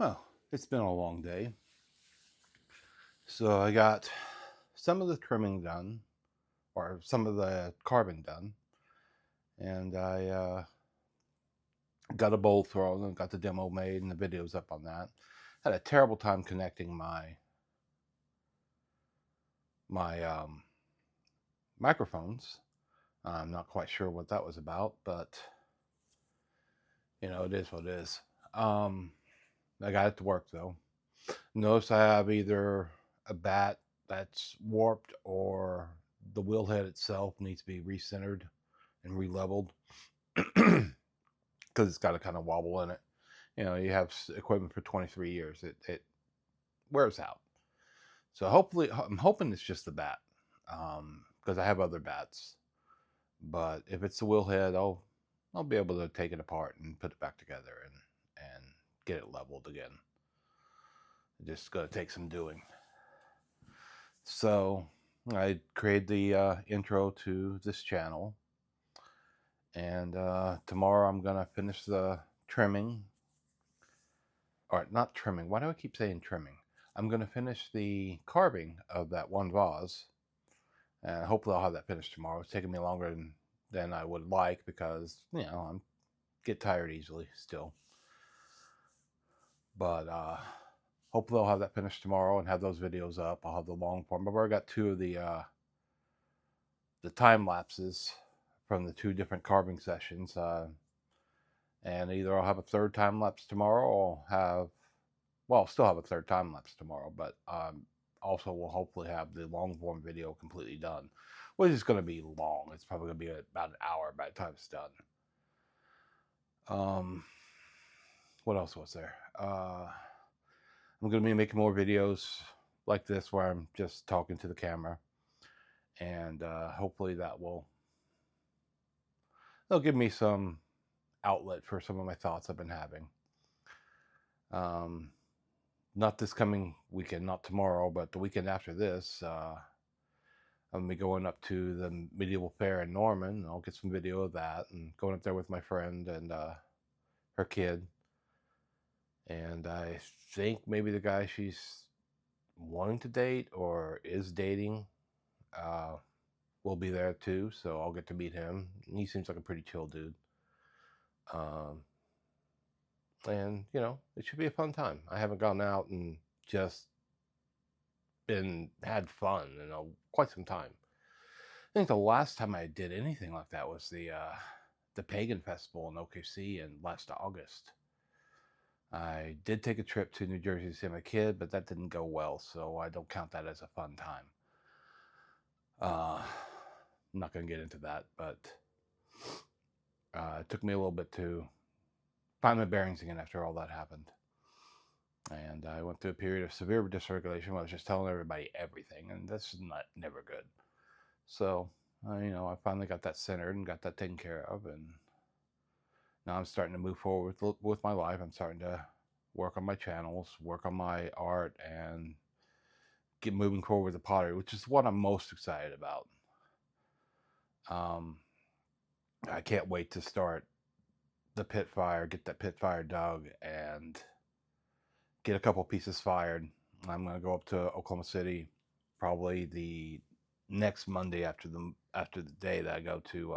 Well, it's been a long day. So I got some of the trimming done, or some of the carving done, and I got a bowl thrown and got the demo made and the videos up on that. Had a terrible time connecting my microphones. I'm not quite sure what that was about, but it is what it is. Um, I got it to work though. Notice I have either a bat that's warped or the wheel head itself needs to be recentered and re-leveled because it's got a kind of wobble in it. You have equipment for 23 years. It wears out. So hopefully, I'm hoping it's just the bat because I have other bats. But if it's the wheel head, I'll be able to take it apart and put it back together and get it leveled again. It's just gonna take some doing. So I created the intro to this channel, and tomorrow I'm gonna finish the trimming, or not trimming. Why do I keep saying trimming? I'm gonna finish the carving of that one vase, and hopefully I'll have that finished tomorrow. It's taking me longer than I would like because I'm get tired easily still, but hopefully I'll have that finished tomorrow and have those videos up. I'll have the long form. I've already got two of the time lapses from the two different carving sessions. And either I'll have a third time lapse tomorrow, or I'll still have a third time lapse tomorrow, but also will hopefully have the long form video completely done, which is going to be long. It's probably going to be about an hour by the time it's done. What else was there? I'm going to be making more videos like this where I'm just talking to the camera, and hopefully they'll give me some outlet for some of my thoughts I've been having. Not this coming weekend, not tomorrow, but the weekend after this, I'm gonna be going up to the medieval fair in Norman. I'll get some video of that and going up there with my friend and her kid. And I think maybe the guy she's wanting to date or is dating uh, will be there too. So I'll get to meet him. He seems like a pretty chill dude. Um, and it should be a fun time. I haven't gone out and just had fun in quite some time. I think the last time I did anything like that was the Pagan Festival in OKC in last August. I did take a trip to New Jersey to see my kid, but that didn't go well, so I don't count that as a fun time. I'm not going to get into that, but it took me a little bit to find my bearings again after all that happened. And I went through a period of severe dysregulation where I was just telling everybody everything, and that's never good. So, I finally got that centered and got that taken care of, and now I'm starting to move forward with my life. I'm starting to work on my channels, work on my art, and get moving forward with the pottery, which is what I'm most excited about. Um, I can't wait to start the pit fire, get that pit fire dug, and get a couple pieces fired. I'm going to go up to Oklahoma City probably the next Monday after the day that I go to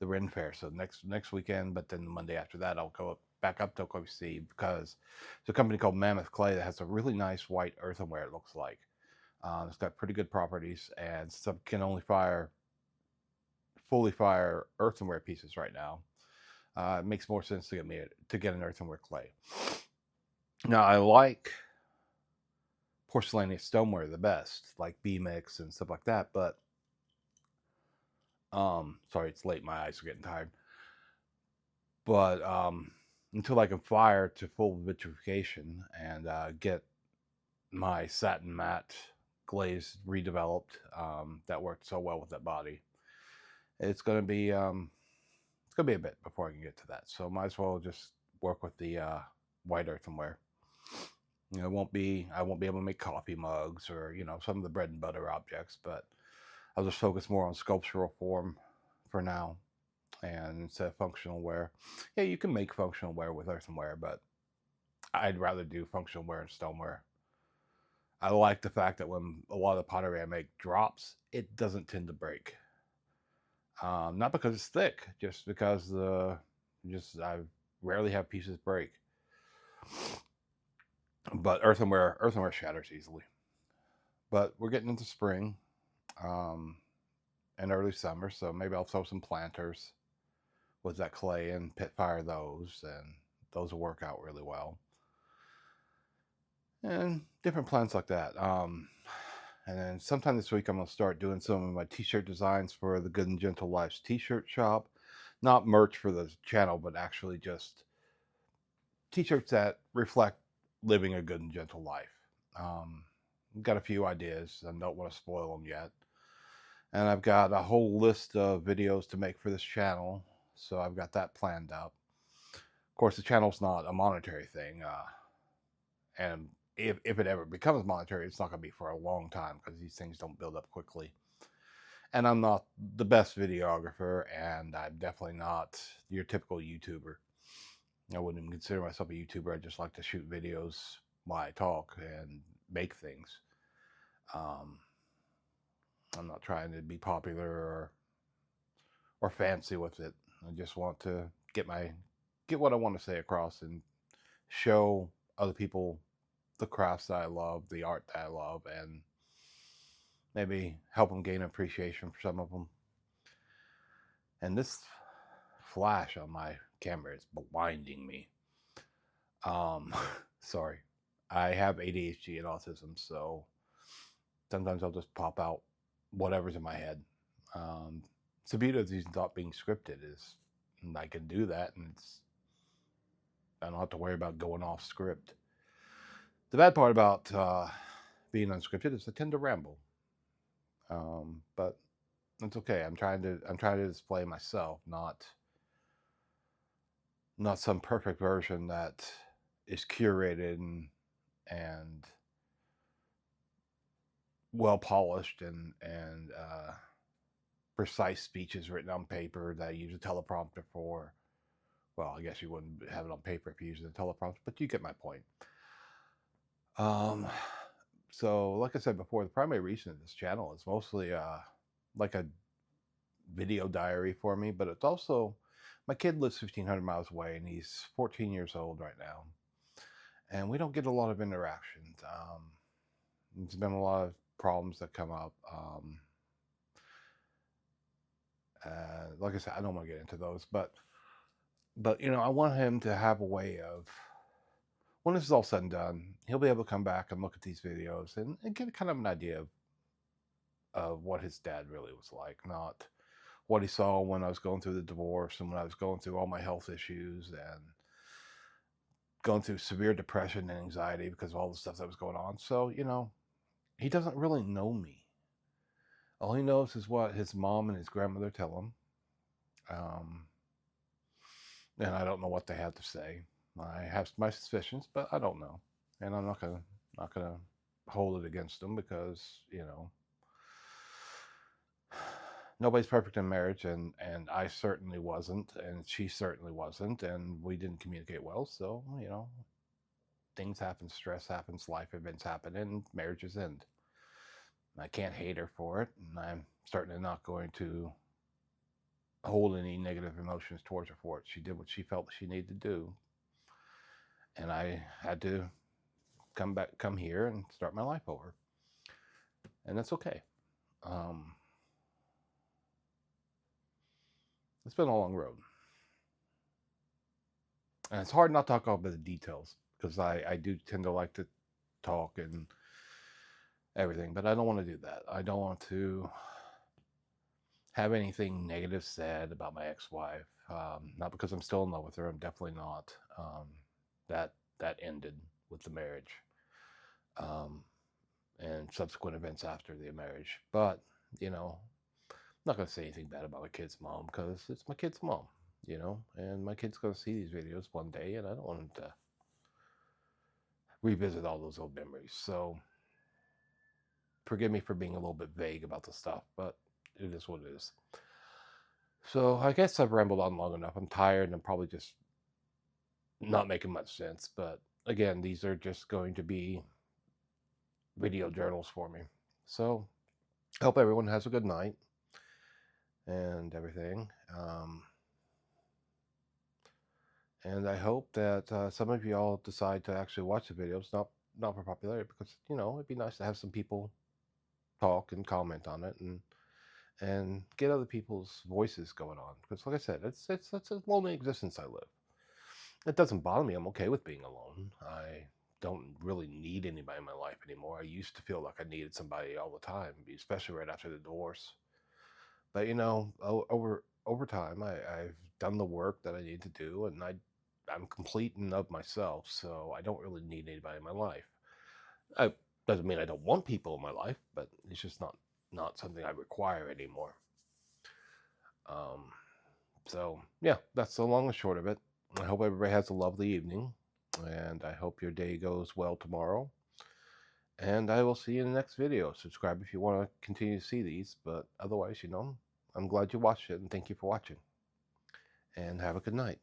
the Ren Fair. So next weekend, but then the Monday after that, I'll go back up to Oklahoma City because there's a company called Mammoth Clay that has a really nice white earthenware. It looks like it's got pretty good properties, and some can only fully fire earthenware pieces right now. It makes more sense to get an earthenware clay. Now I like porcelainic stoneware the best, like B-Mix and stuff like that. But sorry, it's late. My eyes are getting tired. But until I can fire to full vitrification and get my satin matte glaze redeveloped, that worked so well with that body, it's gonna be a bit before I can get to that. So might as well just work with the white earthenware. I won't be able to make coffee mugs or some of the bread and butter objects, but I'll just focus more on sculptural form for now, and instead of functional ware. Yeah, you can make functional ware with earthenware, but I'd rather do functional wear and stoneware. I like the fact that when a lot of the pottery I make drops, it doesn't tend to break. Not because it's thick, just because I rarely have pieces break. But earthenware shatters easily. But we're getting into spring um, and early summer, so maybe I'll throw some planters with that clay and pit fire those, and those will work out really well. And different plants like that. And then sometime this week, I'm going to start doing some of my t-shirt designs for the Good and Gentle Lives t-shirt shop. Not merch for the channel, but actually just t-shirts that reflect living a good and gentle life. Got a few ideas. I don't want to spoil them yet. And I've got a whole list of videos to make for this channel. So I've got that planned up. Of course, the channel's not a monetary thing. And if it ever becomes monetary, it's not going to be for a long time because these things don't build up quickly. And I'm not the best videographer, and I'm definitely not your typical YouTuber. I wouldn't even consider myself a YouTuber. I just like to shoot videos while I talk and make things. I'm not trying to be popular or fancy with it. I just want to get what I want to say across and show other people the crafts that I love, the art that I love, and maybe help them gain appreciation for some of them. And this flash on my camera is blinding me. Sorry. I have ADHD and autism, so sometimes I'll just pop out whatever's in my head. The beauty of these not being scripted is I can do that, and I don't have to worry about going off script. The bad part about being unscripted is I tend to ramble, but it's okay. I'm trying to display myself, not some perfect version that is curated and well polished and precise speeches written on paper that I use a teleprompter for. Well, I guess you wouldn't have it on paper if you use a teleprompter, but you get my point. So like I said before, the primary reason of this channel is mostly like a video diary for me, but it's also my kid lives 1,500 miles away and he's 14 years old right now, and we don't get a lot of interactions. There's been a lot of problems that come up. Like I said, I don't want to get into those, but I want him to have a way of, when this is all said and done, he'll be able to come back and look at these videos and get kind of an idea of what his dad really was like, not what he saw when I was going through the divorce and when I was going through all my health issues and going through severe depression and anxiety because of all the stuff that was going on. So, he doesn't really know me. All he knows is what his mom and his grandmother tell him. And I don't know what they have to say. I have my suspicions, but I don't know. And I'm not gonna hold it against them because, nobody's perfect in marriage, and I certainly wasn't, and she certainly wasn't, and we didn't communicate well. So, things happen, stress happens, life events happen, and marriages end. I can't hate her for it, and I'm certainly not going to hold any negative emotions towards her for it. She did what she felt she needed to do, and I had to come here and start my life over, and that's okay. It's been a long road, and it's hard not to talk about the details because I do tend to like to talk and everything, but I don't want to do that. I don't want to have anything negative said about my ex-wife. Not because I'm still in love with her. I'm definitely not. That ended with the marriage, and subsequent events after the marriage. But I'm not going to say anything bad about my kid's mom because it's my kid's mom. And my kid's going to see these videos one day, and I don't want him to revisit all those old memories. So forgive me for being a little bit vague about the stuff, but it is what it is. So I guess I've rambled on long enough. I'm tired and I'm probably just not making much sense, but again, these are just going to be video journals for me. So I hope everyone has a good night and everything. And I hope that some of y'all decide to actually watch the videos, not for popularity, because it'd be nice to have some people talk and comment on it and get other people's voices going on. Because, like I said, it's a lonely existence I live. It doesn't bother me. I'm okay with being alone. I don't really need anybody in my life anymore. I used to feel like I needed somebody all the time, especially right after the divorce. But over time, I've done the work that I need to do, and I'm complete and of myself. So I don't really need anybody in my life. I doesn't mean I don't want people in my life, but it's just not something I require anymore. Um, so yeah, that's the long and short of it. I hope everybody has a lovely evening, and I hope your day goes well tomorrow. And I will see you in the next video. Subscribe if you want to continue to see these, but otherwise, I'm glad you watched it, and thank you for watching. And have a good night.